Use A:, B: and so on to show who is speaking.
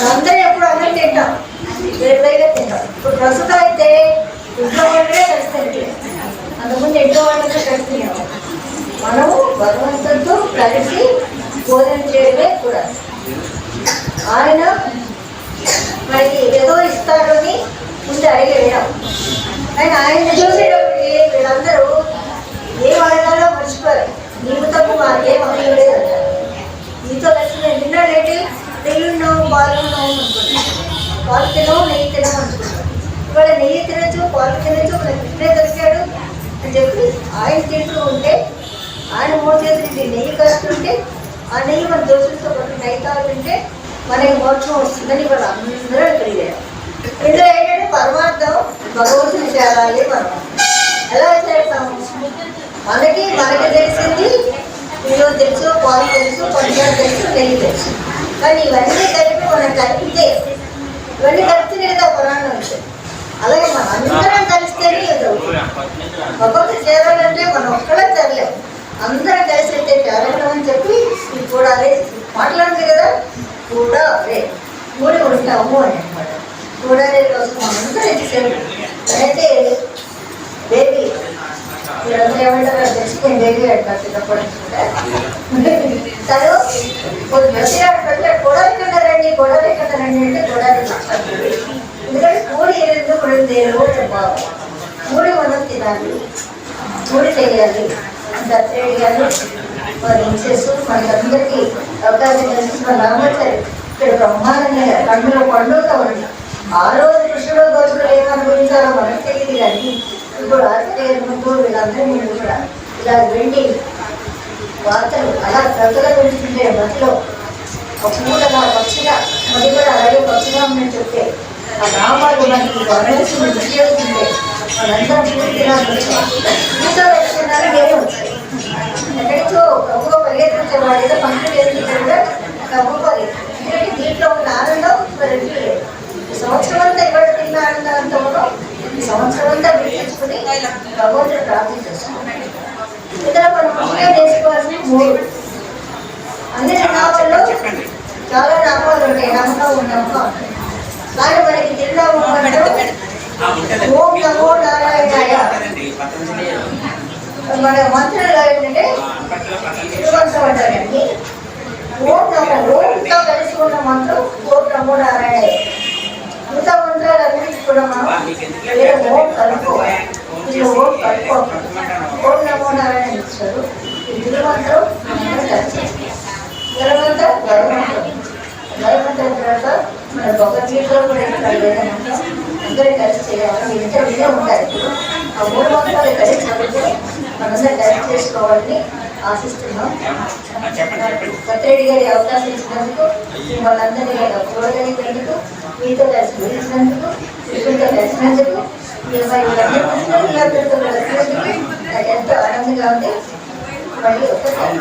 A: అందరూ ఎప్పుడు అన్నం తింటాం, వేరువేరుగా తింటాం. ఇప్పుడు ప్రస్తుతం అయితే ఇంట్లో వాళ్ళే కలిసి అంతకుముందు ఇంట్లో వాళ్ళతో కలిసి తినేవాళ్ళం. మనము భగవంతుడితో కలిసి భోజనం చేయడమే కూడా. ఆయన మనకి ఏదో ఇస్తాడు అని ముందు అడిగి వెళ్ళాం. ఆయన చూసేటప్పటికి వీళ్ళందరూ ఏం అడగాలో మర్చిపోయారు. నీకు తప్పు మాకేం అడగలేదు అంటారు. నీతో కలిసి నేను తిన్నాడేంటి, నెయ్యున్నావు పాలు ఉన్నావు అనుకుంటున్నాను, పాలు తినవు నెయ్యి తినవు అనుకుంటున్నాను. ఇవాళ నెయ్యి తినచ్చు పాలు తినచ్చు, మనకి ఇప్పుడే దొరికాడు అని చెప్పి ఆయన తింటూ ఉంటే, ఆయన మూడు చేతులు నెయ్యి కాస్తుంటే, ఆ నెయ్యి మన దోషులతో పాటు నెయ్యి తాగుతుంటే మనకి మోక్షం వస్తుందని ఇవాళ అందరూ తెలియదు. ఇందులో ఏంటంటే పరమార్థం భగవంతుని చేరాలి. మనం ఎలా చేస్తాము? మనకి తెలిసింది ఇల్లు తెలుసు, పాలు తెలుసు, పంచాలు తెలుసు, నెయ్యి తెలుసు. కానీ ఇవన్నీ కలిపి మనం కలిపితే, ఇవన్నీ కలిపితే కదా పురాణం వచ్చాయి. అలాగే మనం అందరం కలిస్తేనే ఎదురవుతుంది. భగవంతుడు చేరాలంటే మనం ఒక్కడే చేరలేము, అందరం కలిసి అయితే చేరగలం అని చెప్పి ఇది కూడా అదే మాట్లాడింది కదా. కూడా అదే మూడి ఉంటాము అని అనమాట. కూడా అదే కోసం మనందరూ ఇచ్చేసాడు. అయితే బేబీ మీరందరూ ఏమంటారో తెలుసుకుని బేబీ అంటారు చిన్నప్పటి నుంచి కూడా. తను కొన్ని ప్రతి కొడాలి కన్నారండి అంటే కొడాలి ఎందుకంటే పూడి ఎందుకు రోజు బాగు పూడి మనం తినాలి, పూడి చేయాలి అని దత్తరేడి గారు వారు ఇచ్చేస్తూ మనకందరికీ అవకాశం కల్పిస్తున్న రామాచారి ఇక్కడ బ్రహ్మాండంగా కన్నుల పండుగ ఉంది. ఆ రోజు కృష్ణుడు గోచులు ఏమనుభవించాలో మనకు తెలియదు. కానీ ఇప్పుడు ఆచార్య ముందు వీళ్ళందరి ముందు కూడా ఇలా వెండి వార్తలు అలా ప్రజలు పెంచుతుంటే మధ్యలో ఒక మూడలా పక్షిగా మరి కూడా అలాగే పక్షిగా ఉందని చెప్తే ఆ నామాలు మనకి వర్ణించి ఉపయోగిస్తుంటే మనందరం పూర్తిగా మీతో వచ్చినారు నేనే వచ్చాయి. ఎక్కడికో ప్రభుత్వ పరిగెత్తించే వాడు ఏదో పంటలు వేస్తుంటే కూడా ప్రభుత్వాలు. ఎందుకంటే దీంట్లో ఉన్న ఆనందం రెండు లేదు. ఈ సంవత్సరం అంతా ఇక్కడ తిన్న ఆనందంతో ఈ సంవత్సరం అంతా విడిపించుకుని భగవంతుడు ప్రార్థన చేసుకుంటాం. ఇందులో మనం ముఖ్యంగా చేసుకోవాల్సిన మూడు. అన్ని నామాల్లో చాలా నామాలు ఉంటాయి, నమ్మకం నమ్మకం. కానీ మనకి తిన్నాము ఓం నమో నారాయణాయ మన మంత్రులు ఏంటంటే తిరువంతం అంటారండి. ఓం ఓంతో కలిసి ఉన్న మంత్రం ఓం నమో నారాయణ. మిగతా మంత్రాలు అన్నింటికి కూడా మనం ఓం కలుపుకోవాలి. ఓం కలుపుకోవాలి. ఓం నమో నారాయణ ఇస్తారు. ఈ తిరుమంత్రం గర్వంతం గర్వంతం తర్వాత మన భగవద్గీతలో కూడా అందరూ కలిసి చేయాలి. ఇంట్లో ఉంటాయి. ఇప్పుడు ఆ మూడు మంత్రాలు కలిసి చదివితే మనందరూ కలిసి చేసుకోవాలని ఆశిస్తున్నాం. పత్రేడి గారి అవకాశం ఇచ్చినందుకు, వాళ్ళందరినీ చూడగలిగినందుకు, మీతో కలిసి గురించినందుకు, ఇప్పుడుతో కలిసినందుకు, వీళ్ళందరితో కలిసినందుకు నాకు ఎంతో ఆనందంగా ఉంది. మళ్ళీ ఒకసారి